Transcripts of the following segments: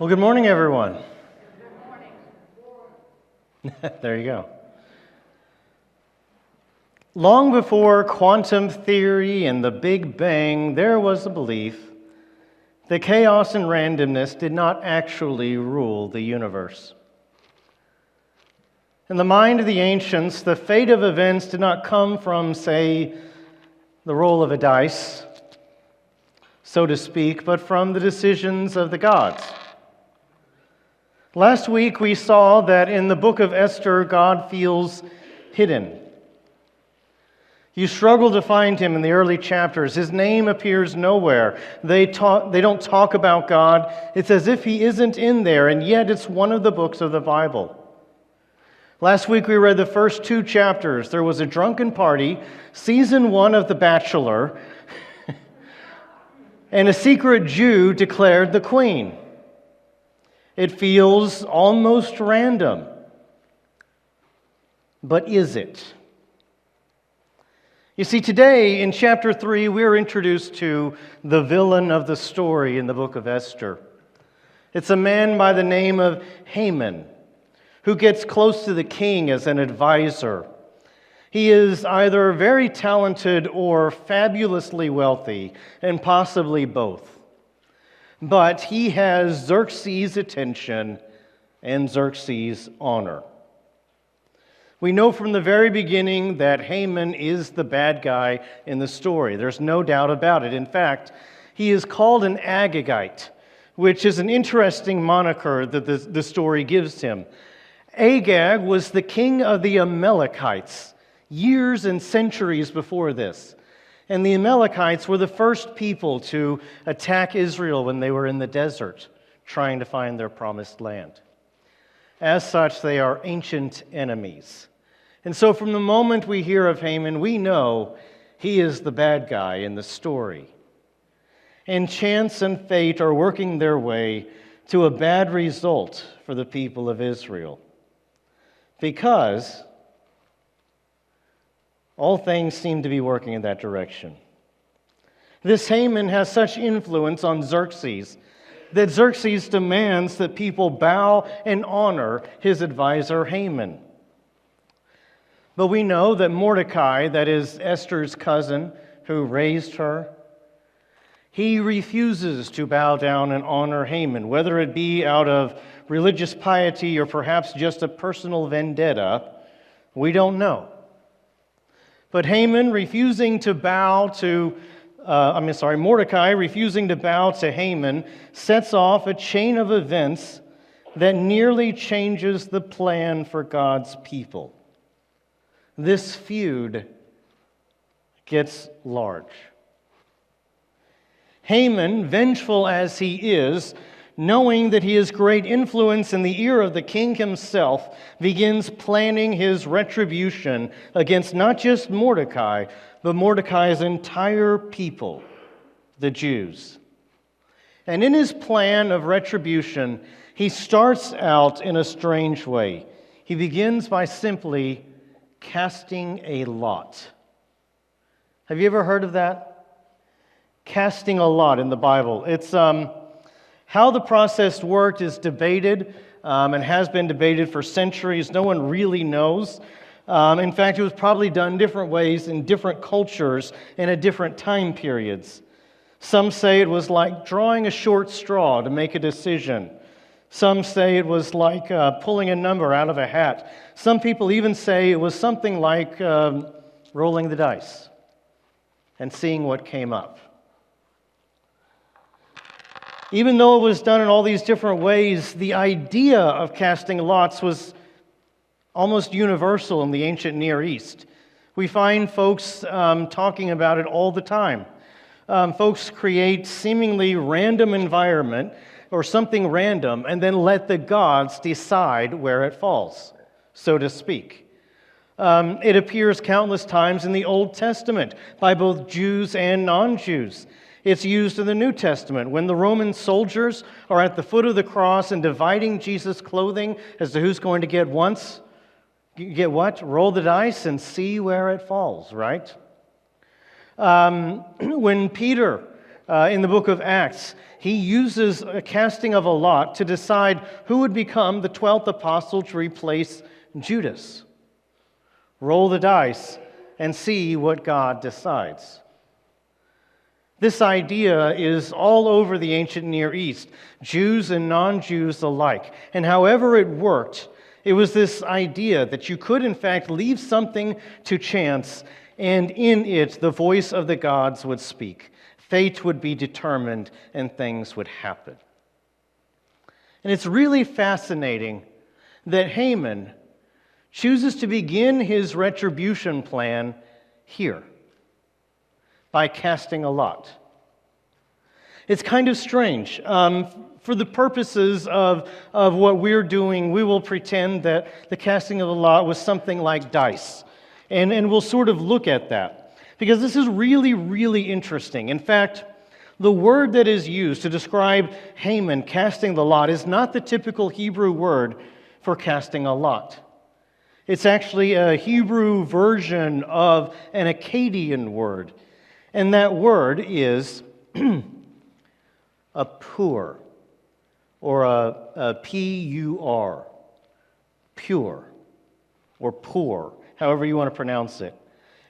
Well, good morning, everyone. There you go. Long before quantum theory and the Big Bang, there was a belief that chaos and randomness did not actually rule the universe. In the mind of the ancients, the fate of events did not come from, say, the roll of a dice, so to speak, but from the decisions of the gods. Last week we saw that in the book of Esther, God feels hidden. You struggle to find him in the early chapters. His name appears nowhere. They don't talk about God. It's as if he isn't in there, and yet it's one of the books of the Bible. Last week we read the first 2 chapters. There was a drunken party, season 1 of The Bachelor, and a secret Jew declared the queen. It feels almost random. But is it? You see, today in chapter 3, we're introduced to the villain of the story in the book of Esther. It's a man by the name of Haman, who gets close to the king as an advisor. He is either very talented or fabulously wealthy, and possibly both. But he has Xerxes' attention and Xerxes' honor. We know from the very beginning that Haman is the bad guy in the story. There's no doubt about it. In fact, he is called an Agagite, which is an interesting moniker that the story gives him. Agag was the king of the Amalekites years and centuries before this. And the Amalekites were the first people to attack Israel when they were in the desert, trying to find their promised land. As such, they are ancient enemies. And so from the moment we hear of Haman, we know he is the bad guy in the story. And chance and fate are working their way to a bad result for the people of Israel. Because all things seem to be working in that direction. This Haman has such influence on Xerxes that Xerxes demands that people bow and honor his advisor Haman. But we know that Mordecai, that is Esther's cousin who raised her, he refuses to bow down and honor Haman, whether it be out of religious piety or perhaps just a personal vendetta. We don't know. But Mordecai refusing to bow to Haman sets off a chain of events that nearly changes the plan for God's people. This feud gets large. Haman, vengeful as he is, knowing that he has great influence in the ear of the king himself, begins planning his retribution against not just Mordecai, but Mordecai's entire people, the Jews. And in his plan of retribution, he starts out in a strange way. He begins by simply casting a lot. Have you ever heard of that? Casting a lot in the Bible. It's how the process worked is debated and has been debated for centuries. No one really knows. In fact, it was probably done different ways in different cultures and at different time periods. Some say it was like drawing a short straw to make a decision. Some say it was like pulling a number out of a hat. Some people even say it was something like rolling the dice and seeing what came up. Even though it was done in all these different ways, the idea of casting lots was almost universal in the ancient Near East. We find folks talking about it all the time. Folks create seemingly random environment or something random and then let the gods decide where it falls, so to speak. It appears countless times in the Old Testament by both Jews and non-Jews. It's used in the New Testament when the Roman soldiers are at the foot of the cross and dividing Jesus' clothing as to who's going to get what? Roll the dice and see where it falls, right? When Peter in the book of Acts, he uses a casting of a lot to decide who would become the 12th apostle to replace Judas. Roll the dice and see what God decides. This idea is all over the ancient Near East, Jews and non-Jews alike. And however it worked, it was this idea that you could, in fact, leave something to chance, and in it, the voice of the gods would speak. Fate would be determined, and things would happen. And it's really fascinating that Haman chooses to begin his retribution plan here, by casting a lot. It's kind of strange. For the purposes of what we're doing, we will pretend that the casting of the lot was something like dice. And we'll sort of look at that. Because this is really, really interesting. In fact, the word that is used to describe Haman casting the lot is not the typical Hebrew word for casting a lot. It's actually a Hebrew version of an Akkadian word. And that word is a pur, or a P-U-R, pure, or poor, however you want to pronounce it.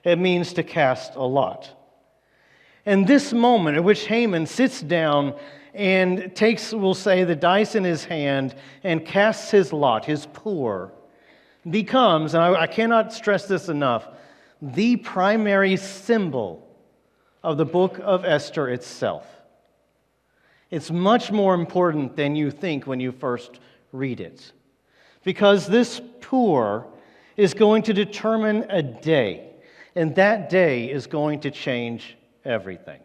It means to cast a lot. And this moment at which Haman sits down and takes, we'll say, the dice in his hand and casts his lot, his pur, becomes, and I cannot stress this enough, the primary symbol of the book of Esther itself. It's much more important than you think when you first read it. Because this pur is going to determine a day, and that day is going to change everything.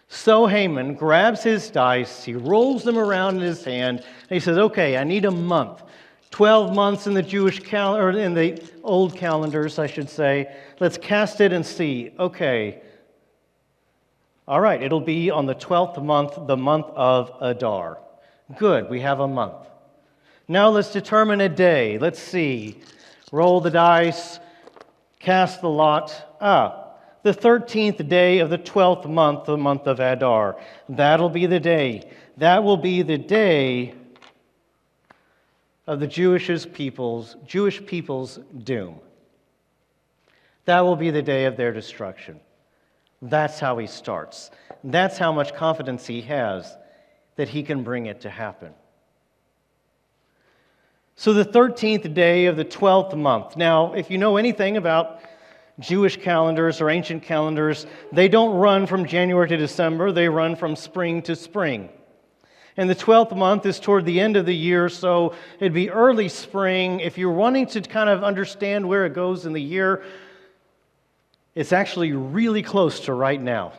So Haman grabs his dice, he rolls them around in his hand, and he says, okay, I need a month. 12 months in the Jewish calendar, or in the old calendars, I should say. Let's cast it and see. Okay. All right, it'll be on the 12th month, the month of Adar. Good, we have a month. Now let's determine a day. Let's see. Roll the dice, cast the lot. The 13th day of the 12th month, the month of Adar. That'll be the day. That will be the day of the Jewish people's doom. That will be the day of their destruction. That's how he starts. That's how much confidence he has that he can bring it to happen. So the 13th day of the 12th month. Now, if you know anything about Jewish calendars or ancient calendars, they don't run from January to December. They run from spring to spring. And the 12th month is toward the end of the year, so it'd be early spring. If you're wanting to kind of understand where it goes in the year, it's actually really close to right now.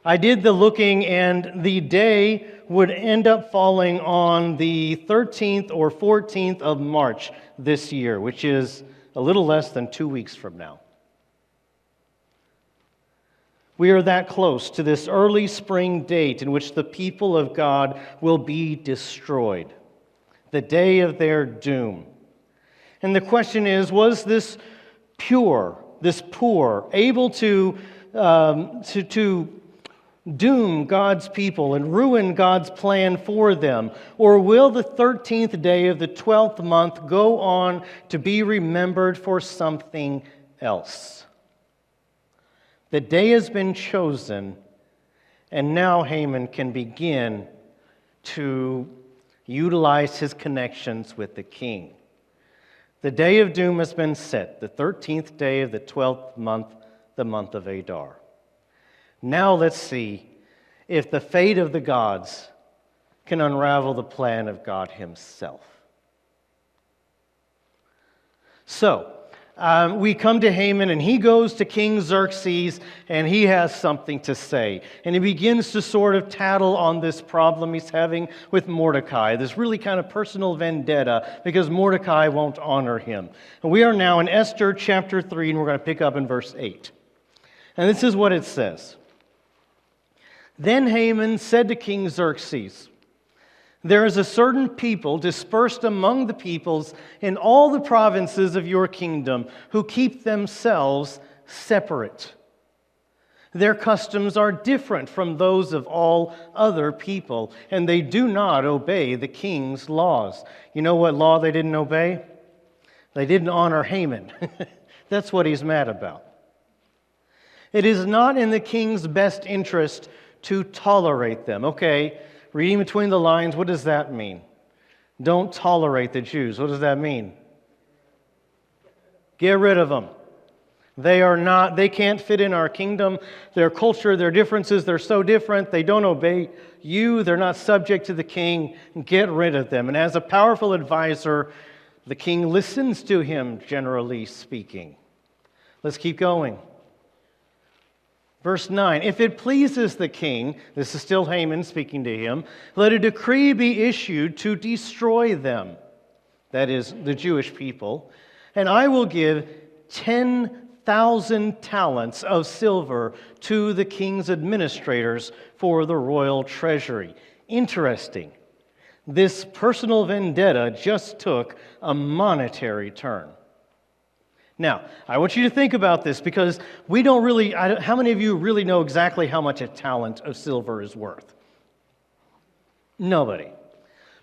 I did the looking, and the day would end up falling on the 13th or 14th of March this year, which is a little less than 2 weeks from now. We are that close to this early spring date in which the people of God will be destroyed, the day of their doom. And the question is, was this pur, able to doom God's people and ruin God's plan for them? Or will the 13th day of the 12th month go on to be remembered for something else? The day has been chosen, and now Haman can begin to utilize his connections with the king. The day of doom has been set, the 13th day of the 12th month, the month of Adar. Now let's see if the fate of the gods can unravel the plan of God himself. So, we come to Haman, and he goes to King Xerxes, and he has something to say. And he begins to sort of tattle on this problem he's having with Mordecai, this really kind of personal vendetta, because Mordecai won't honor him. And we are now in Esther chapter 3, and we're going to pick up in verse 8. And this is what it says. Then Haman said to King Xerxes, "There is a certain people dispersed among the peoples in all the provinces of your kingdom who keep themselves separate. Their customs are different from those of all other people, and they do not obey the king's laws. You know what law they didn't obey? They didn't honor Haman. That's what he's mad about. It is not in the king's best interest to tolerate them. Okay, reading between the lines, what does that mean? Don't tolerate the Jews. What does that mean? Get rid of them. They can't fit in our kingdom. Their culture, their differences, they're so different. They don't obey you. They're not subject to the king. Get rid of them. And as a powerful advisor, the king listens to him, generally speaking. Let's keep going. Verse 9, if it pleases the king, this is still Haman speaking to him, let a decree be issued to destroy them, that is, the Jewish people, and I will give 10,000 talents of silver to the king's administrators for the royal treasury. Interesting. This personal vendetta just took a monetary turn. Now, I want you to think about this because we don't really, how many of you really know exactly how much a talent of silver is worth? Nobody.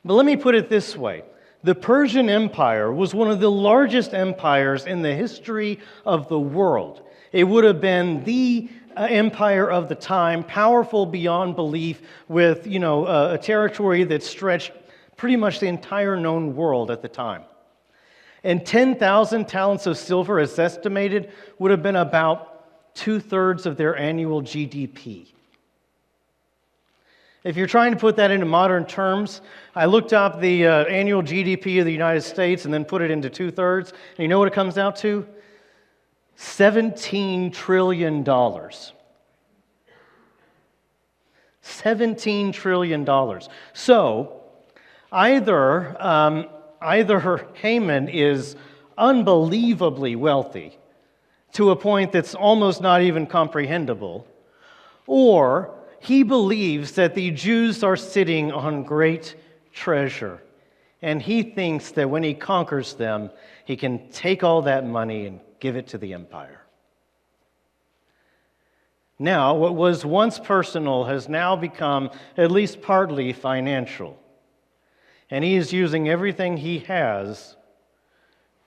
But let me put it this way. The Persian Empire was one of the largest empires in the history of the world. It would have been the empire of the time, powerful beyond belief, with a territory that stretched pretty much the entire known world at the time. And 10,000 talents of silver, as estimated, would have been about 2/3 of their annual GDP. If you're trying to put that into modern terms, I looked up the annual GDP of the United States and then put it into 2/3. And you know what it comes out to? $17 trillion. $17 trillion. So, either Haman is unbelievably wealthy to a point that's almost not even comprehensible, or he believes that the Jews are sitting on great treasure, and he thinks that when he conquers them, he can take all that money and give it to the empire. Now, what was once personal has now become at least partly financial. And he is using everything he has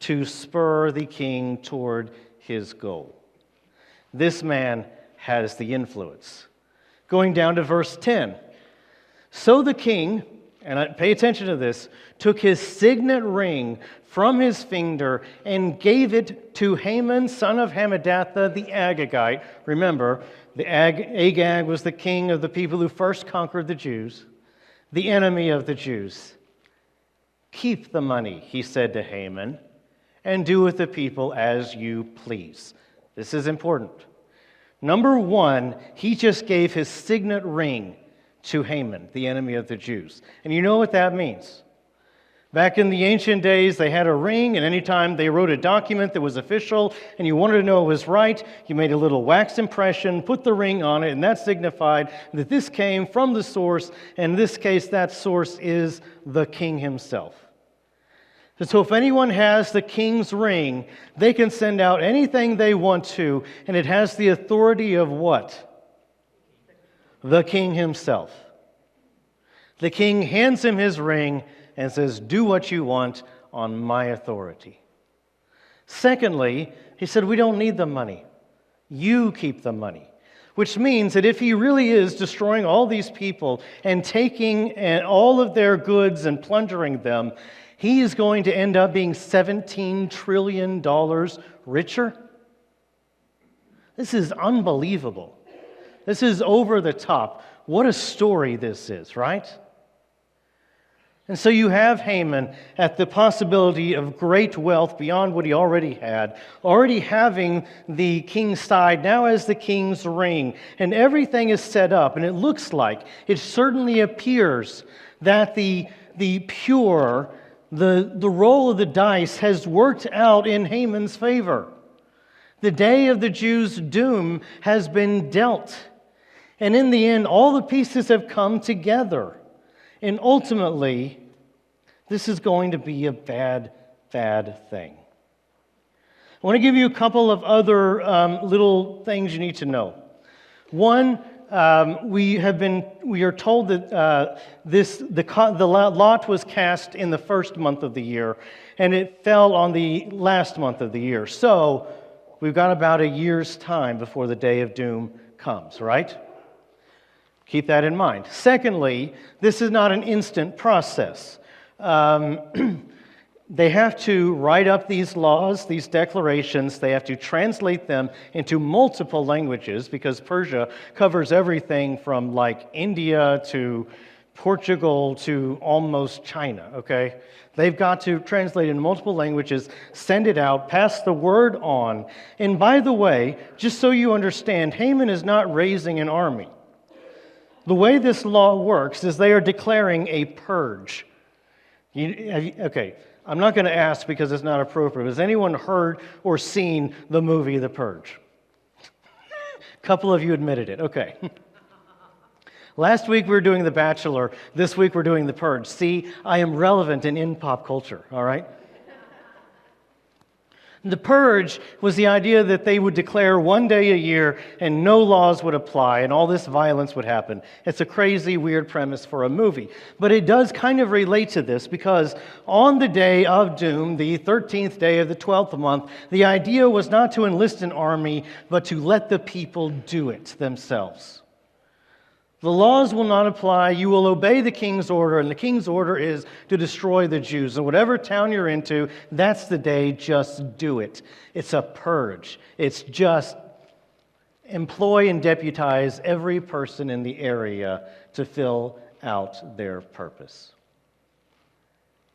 to spur the king toward his goal. This man has the influence. Going down to verse 10. So the king, and pay attention to this, took his signet ring from his finger and gave it to Haman, son of Hammedatha, the Agagite. Remember, Agag was the king of the people who first conquered the Jews, the enemy of the Jews. Keep the money, he said to Haman, and do with the people as you please. This is important. Number one, he just gave his signet ring to Haman, the enemy of the Jews. And you know what that means. Back in the ancient days, they had a ring, and anytime they wrote a document that was official and you wanted to know it was right, you made a little wax impression, put the ring on it, and that signified that this came from the source, and in this case, that source is the king himself. So if anyone has the king's ring, they can send out anything they want to, and it has the authority of what? The king himself. The king hands him his ring and says, do what you want on my authority. Secondly, he said, we don't need the money. You keep the money. Which means that if he really is destroying all these people and taking all of their goods and plundering them, he is going to end up being $17 trillion richer. This is unbelievable. This is over the top. What a story this is, right? And so you have Haman at the possibility of great wealth beyond what he already had, already having the king's side now as the king's ring, and everything is set up, and it looks like, it certainly appears that the roll of the dice has worked out in Haman's favor. The day of the Jews' doom has been dealt. And in the end, all the pieces have come together. And ultimately, this is going to be a bad, bad thing. I want to give you a couple of other little things you need to know. One, we are told that the lot was cast in the first month of the year, and it fell on the last month of the year. So we've got about a year's time before the day of doom comes, right? Keep that in mind. Secondly, this is not an instant process. They have to write up these laws, these declarations. They have to translate them into multiple languages because Persia covers everything from like India to Portugal to almost China, okay? They've got to translate in multiple languages, send it out, pass the word on. And by the way, just so you understand, Haman is not raising an army. The way this law works is they are declaring a purge. Okay. I'm not going to ask because it's not appropriate. Has anyone heard or seen the movie The Purge? A couple of you admitted it. Okay. Last week we were doing The Bachelor. This week we're doing The Purge. See, I am relevant and in pop culture, all right? The purge was the idea that they would declare one day a year and no laws would apply and all this violence would happen. It's a crazy, weird premise for a movie. But it does kind of relate to this because on the day of doom, the 13th day of the 12th month, the idea was not to enlist an army, but to let the people do it themselves. The laws will not apply. You will obey the king's order, and the king's order is to destroy the Jews. And whatever town you're into, that's the day, just do it. It's a purge. It's just employ and deputize every person in the area to fill out their purpose.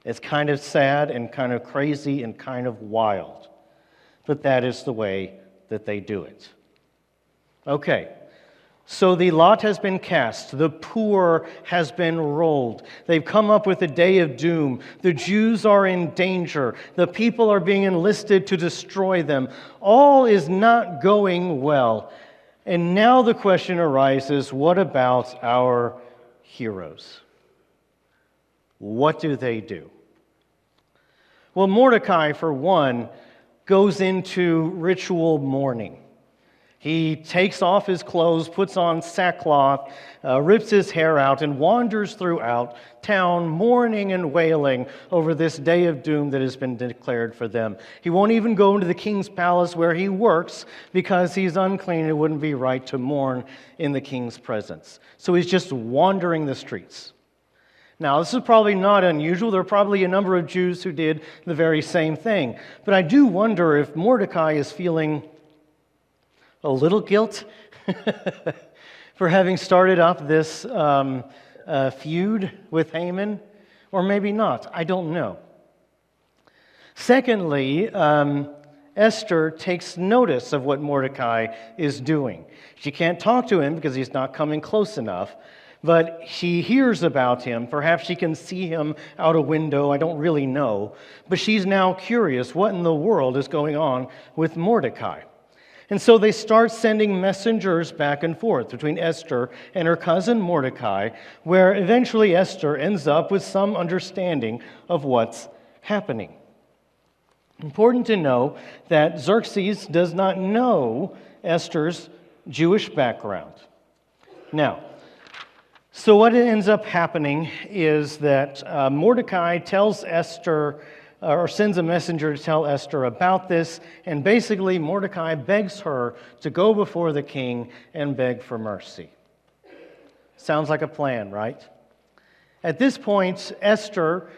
It's kind of sad and kind of crazy and kind of wild, but that is the way that they do it. Okay. So the lot has been cast. The pour has been rolled. They've come up with a day of doom. The Jews are in danger. The people are being enlisted to destroy them. All is not going well. And now the question arises, what about our heroes? What do they do? Well, Mordecai, for one, goes into ritual mourning. He takes off his clothes, puts on sackcloth, rips his hair out, and wanders throughout town mourning and wailing over this day of doom that has been declared for them. He won't even go into the king's palace where he works because he's unclean. It wouldn't be right to mourn in the king's presence. So he's just wandering the streets. Now, this is probably not unusual. There are probably a number of Jews who did the very same thing. But I do wonder if Mordecai is feeling a little guilt for having started up this feud with Haman, or maybe not. I don't know. Secondly, Esther takes notice of what Mordecai is doing. She can't talk to him because he's not coming close enough, but she hears about him. Perhaps she can see him out a window. I don't really know. But she's now curious what in the world is going on with Mordecai. And so they start sending messengers back and forth between Esther and her cousin Mordecai, where eventually Esther ends up with some understanding of what's happening. Important to know that Xerxes does not know Esther's Jewish background. Now, so what ends up happening is that Mordecai tells Esther, or sends a messenger to tell Esther about this, and basically Mordecai begs her to go before the king and beg for mercy. Sounds like a plan, right? At this point, Esther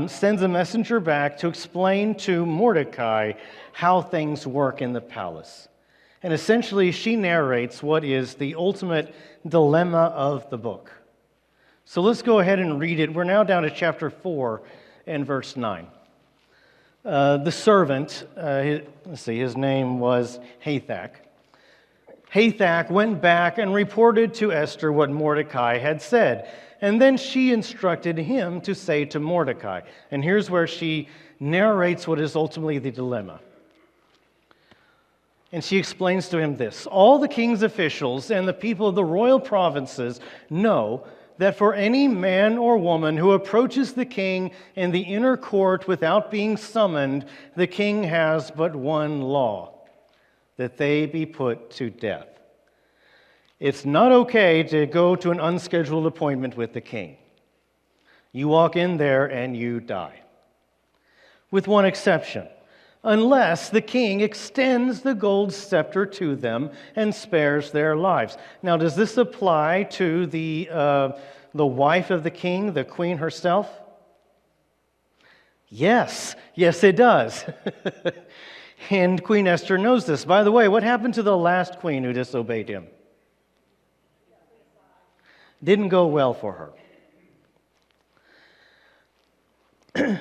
sends a messenger back to explain to Mordecai how things work in the palace. And essentially, she narrates what is the ultimate dilemma of the book. So let's go ahead and read it. We're now down to chapter 4 and verse 9. The servant, his name was Hathach. Hathach went back and reported to Esther what Mordecai had said. And then she instructed him to say to Mordecai. And here's where she narrates what is ultimately the dilemma. And she explains to him this: all the king's officials and the people of the royal provinces know that for any man or woman who approaches the king in the inner court without being summoned, the king has but one law, that they be put to death. It's not okay to go to an unscheduled appointment with the king. You walk in there and you die. With one exception, unless the king extends the gold scepter to them and spares their lives. Now, does this apply to the wife of the king, the queen herself? Yes, it does. And Queen Esther knows this. By the way, what happened to the last queen who disobeyed him? Didn't go well for her.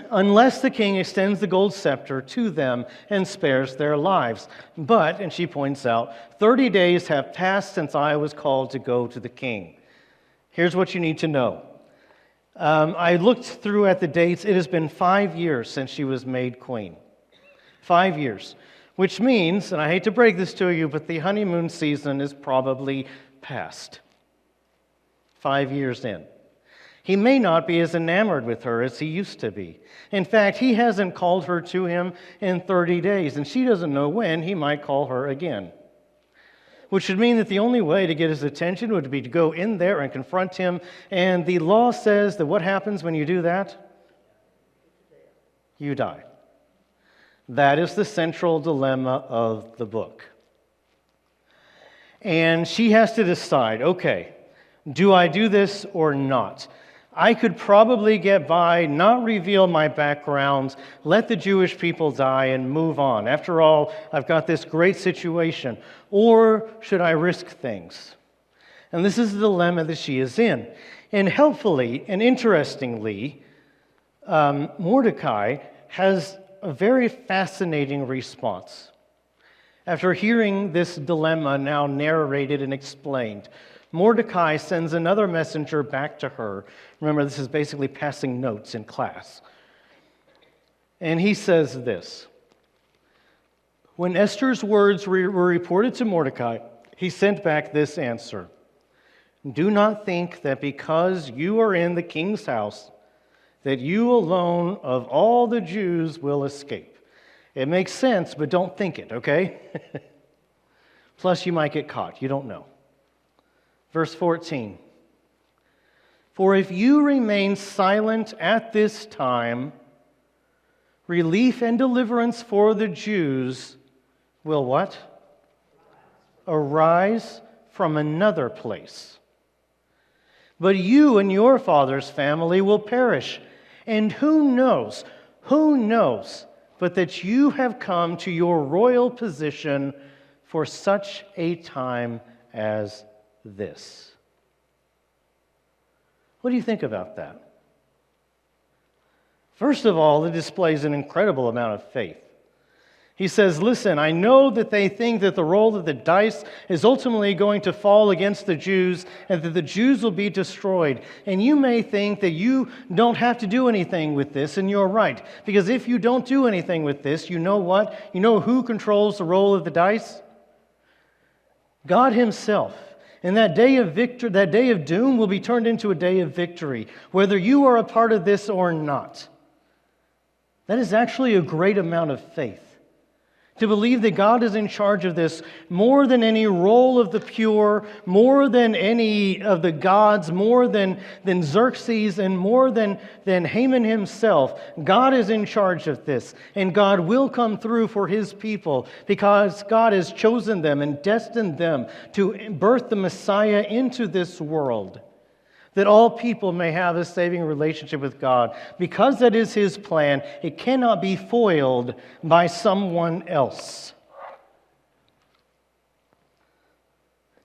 Unless the king extends the gold scepter to them and spares their lives. But, and she points out, 30 days have passed since I was called to go to the king. Here's what you need to know. I looked through at the dates. It has been 5 years since she was made queen. 5 years. Which means, and I hate to break this to you, but the honeymoon season is probably past. 5 years in. He may not be as enamored with her as he used to be. In fact, he hasn't called her to him in 30 days, and she doesn't know when he might call her again. Which would mean that the only way to get his attention would be to go in there and confront him, and the law says that what happens when you do that? You die. That is the central dilemma of the book. And she has to decide, okay, do I do this or not? I could probably get by, not reveal my background, let the Jewish people die, and move on. After all, I've got this great situation. Or should I risk things? And this is the dilemma that she is in. And helpfully and interestingly, Mordecai has a very fascinating response. After hearing this dilemma now narrated and explained, Mordecai sends another messenger back to her. Remember, this is basically passing notes in class. And he says this: when Esther's words were reported to Mordecai, he sent back this answer: do not think that because you are in the king's house, that you alone of all the Jews will escape. It makes sense, but don't think it, okay? Plus, you might get caught. You don't know. Verse 14, for if you remain silent at this time, relief and deliverance for the Jews will what? Arise from another place. But you and your father's family will perish. And who knows, but that you have come to your royal position for such a time as this. What do you think about that? First of all, it displays an incredible amount of faith. He says, listen, I know that they think that the roll of the dice is ultimately going to fall against the Jews and that the Jews will be destroyed. And you may think that you don't have to do anything with this, and you're right. Because if you don't do anything with this, you know what? You know who controls the roll of the dice? God himself. And that day of doom will be turned into a day of victory, whether you are a part of this or not. That is actually a great amount of faith. To believe that God is in charge of this more than any roll of the pure, more than any of the gods, more than Xerxes, and more than Haman himself. God is in charge of this, and God will come through for his people because God has chosen them and destined them to birth the Messiah into this world, that all people may have a saving relationship with God. Because that is his plan, it cannot be foiled by someone else.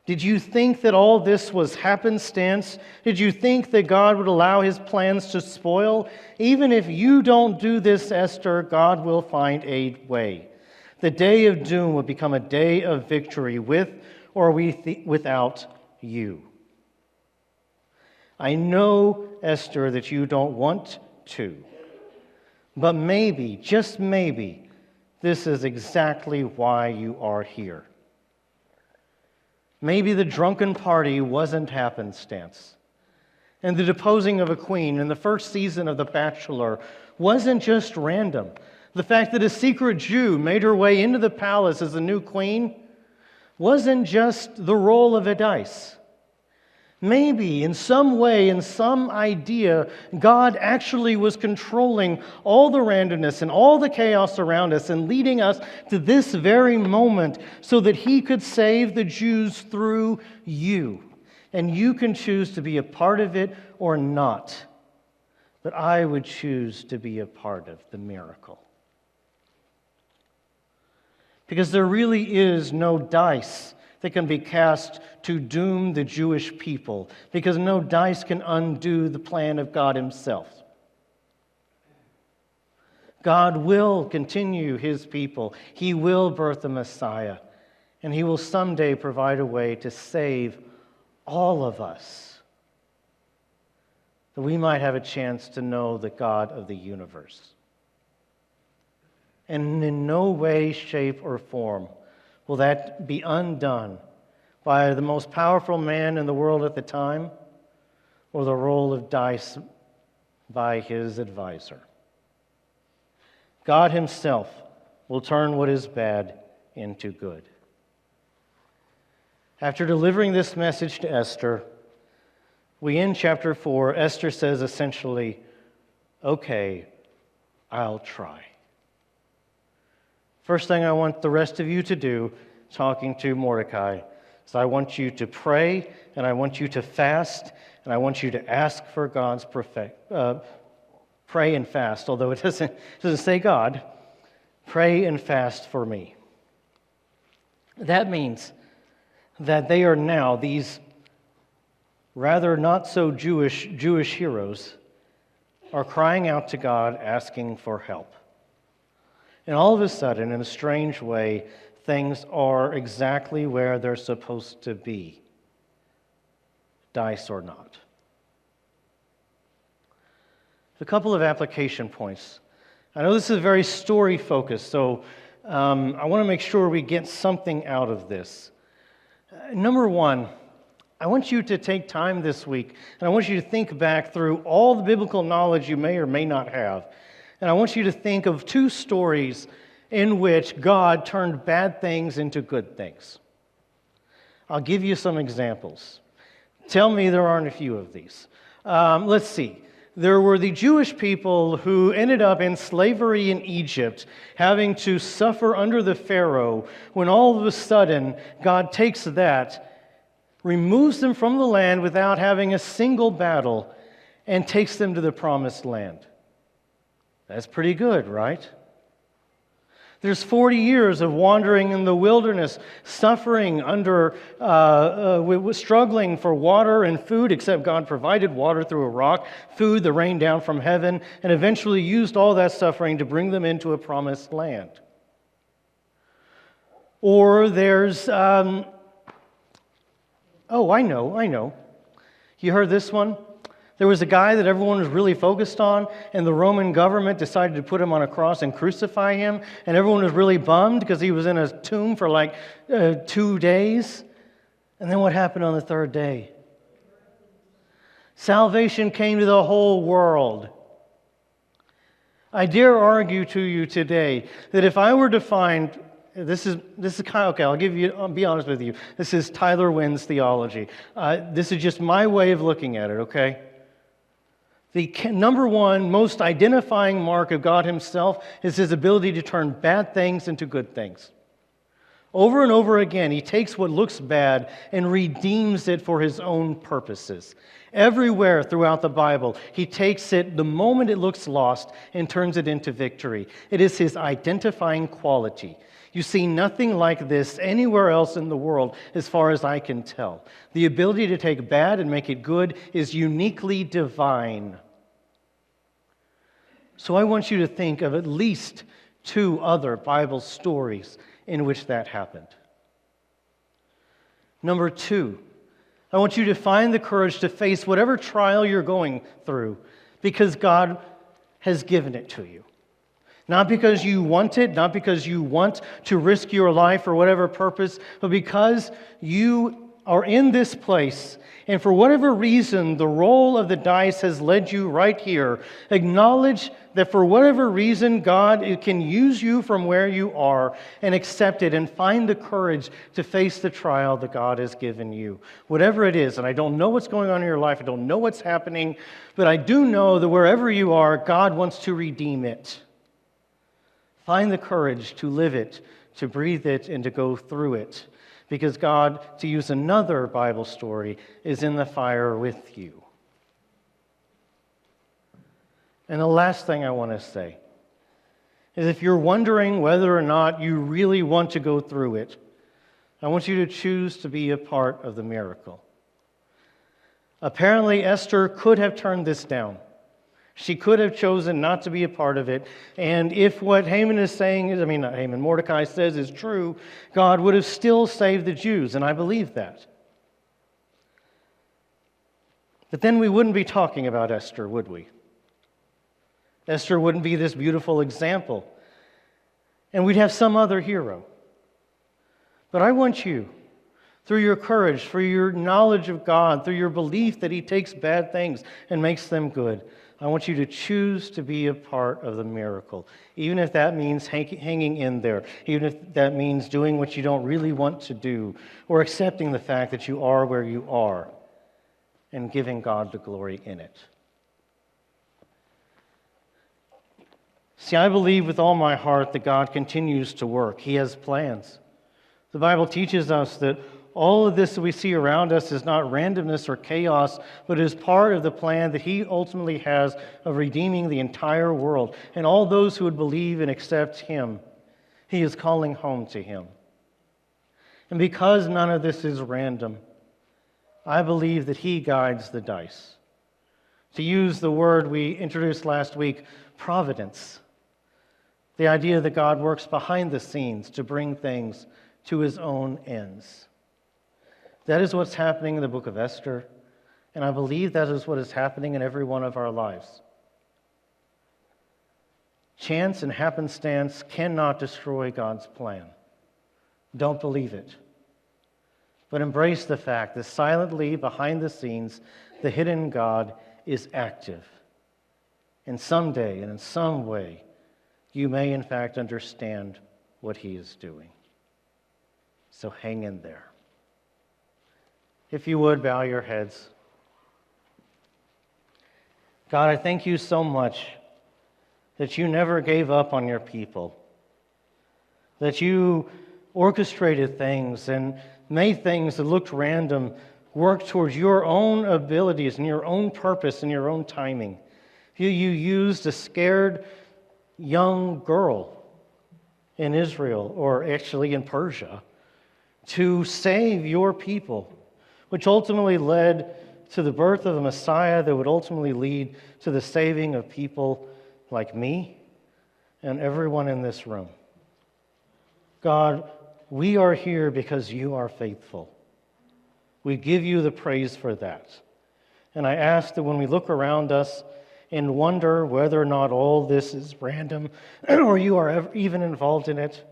Did you think that all this was happenstance? Did you think that God would allow his plans to spoil? Even if you don't do this, Esther, God will find a way. The day of doom will become a day of victory with or without you. I know, Esther, that you don't want to, but maybe, just maybe, this is exactly why you are here. Maybe the drunken party wasn't happenstance, and the deposing of a queen in the first season of The Bachelor wasn't just random. The fact that a secret Jew made her way into the palace as the new queen wasn't just the roll of a dice. Maybe in some way, in some idea, God actually was controlling all the randomness and all the chaos around us and leading us to this very moment so that He could save the Jews through you. And you can choose to be a part of it or not. But I would choose to be a part of the miracle. Because there really is no dice that can be cast to doom the Jewish people, because no dice can undo the plan of God Himself. God will continue His people. He will birth the Messiah, and He will someday provide a way to save all of us, that we might have a chance to know the God of the universe. And in no way, shape, or form will that be undone by the most powerful man in the world at the time or the roll of dice by his advisor. God Himself will turn what is bad into good. After delivering this message to Esther, we end chapter 4. Esther says essentially, okay, I'll try. First thing I want the rest of you to do, talking to Mordecai, is I want you to pray, and I want you to fast, and I want you to ask for God's pray and fast, although it doesn't say God. Pray and fast for me. That means that they are now, these rather not so Jewish heroes, are crying out to God, asking for help. And all of a sudden, in a strange way, things are exactly where they're supposed to be, dice or not. A couple of application points. I know this is very story-focused, so I want to make sure we get something out of this. Number one, I want you to take time this week, and I want you to think back through all the biblical knowledge you may or may not have. And I want you to think of two stories in which God turned bad things into good things. I'll give you some examples. Tell me there aren't a few of these. Let's see. There were the Jewish people who ended up in slavery in Egypt, having to suffer under the Pharaoh, when all of a sudden God takes that, removes them from the land without having a single battle, and takes them to the promised land. That's pretty good, right? There's 40 years of wandering in the wilderness, suffering under, struggling for water and food, except God provided water through a rock, food that rained down from heaven, and eventually used all that suffering to bring them into a promised land. Or there's, I know. You heard this one? There was a guy that everyone was really focused on, and the Roman government decided to put him on a cross and crucify him, and everyone was really bummed because he was in a tomb for like 2 days. And then what happened on the third day? Salvation came to the whole world. I dare argue to you today that if I were to find, this is kind of, okay, I'll be honest with you. This is Tyler Wynn's theology. This is just my way of looking at it, okay? The number one most identifying mark of God Himself is His ability to turn bad things into good things. Over and over again, He takes what looks bad and redeems it for His own purposes. Everywhere throughout the Bible, He takes it the moment it looks lost and turns it into victory. It is His identifying quality. You see nothing like this anywhere else in the world, as far as I can tell. The ability to take bad and make it good is uniquely divine. So I want you to think of at least 2 other Bible stories in which that happened. Number 2, I want you to find the courage to face whatever trial you're going through, because God has given it to you. Not because you want it, not because you want to risk your life for whatever purpose, but because you are in this place, and for whatever reason the roll of the dice has led you right here, acknowledge that for whatever reason God can use you from where you are, and accept it and find the courage to face the trial that God has given you. Whatever it is, and I don't know what's going on in your life, I don't know what's happening, but I do know that wherever you are, God wants to redeem it. Find the courage to live it, to breathe it, and to go through it. Because God, to use another Bible story, is in the fire with you. And the last thing I want to say is if you're wondering whether or not you really want to go through it, I want you to choose to be a part of the miracle. Apparently, Esther could have turned this down. She could have chosen not to be a part of it. And if what Haman is saying is, not Haman, Mordecai says is true, God would have still saved the Jews, and I believe that. But then we wouldn't be talking about Esther, would we? Esther wouldn't be this beautiful example. And we'd have some other hero. But I want you, through your courage, through your knowledge of God, through your belief that He takes bad things and makes them good, I want you to choose to be a part of the miracle, even if that means hanging in there, even if that means doing what you don't really want to do, or accepting the fact that you are where you are and giving God the glory in it. See, I believe with all my heart that God continues to work. He has plans. The Bible teaches us that all of this that we see around us is not randomness or chaos, but is part of the plan that He ultimately has of redeeming the entire world. And all those who would believe and accept Him, He is calling home to Him. And because none of this is random, I believe that He guides the dice. To use the word we introduced last week, providence. The idea that God works behind the scenes to bring things to His own ends. That is what's happening in the book of Esther, and I believe that is what is happening in every one of our lives. Chance and happenstance cannot destroy God's plan. Don't believe it. But embrace the fact that silently, behind the scenes, the hidden God is active. And someday and in some way, you may in fact understand what He is doing. So hang in there. If you would, bow your heads. God, I thank You so much that You never gave up on Your people, that You orchestrated things and made things that looked random work towards Your own abilities and Your own purpose and Your own timing. You used a scared young girl in Israel, or actually in Persia, to save Your people, which ultimately led to the birth of a Messiah that would ultimately lead to the saving of people like me and everyone in this room. God, we are here because You are faithful. We give You the praise for that. And I ask that when we look around us and wonder whether or not all this is random or You are even involved in it,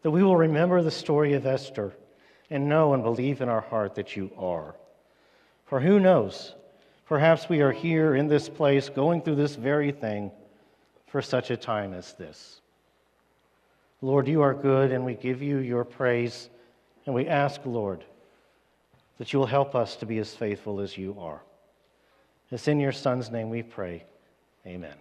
that we will remember the story of Esther and know and believe in our heart that You are. For who knows, perhaps we are here in this place going through this very thing for such a time as this. Lord, You are good, and we give You Your praise, and we ask, Lord, that You will help us to be as faithful as You are. It's in Your Son's name we pray. Amen.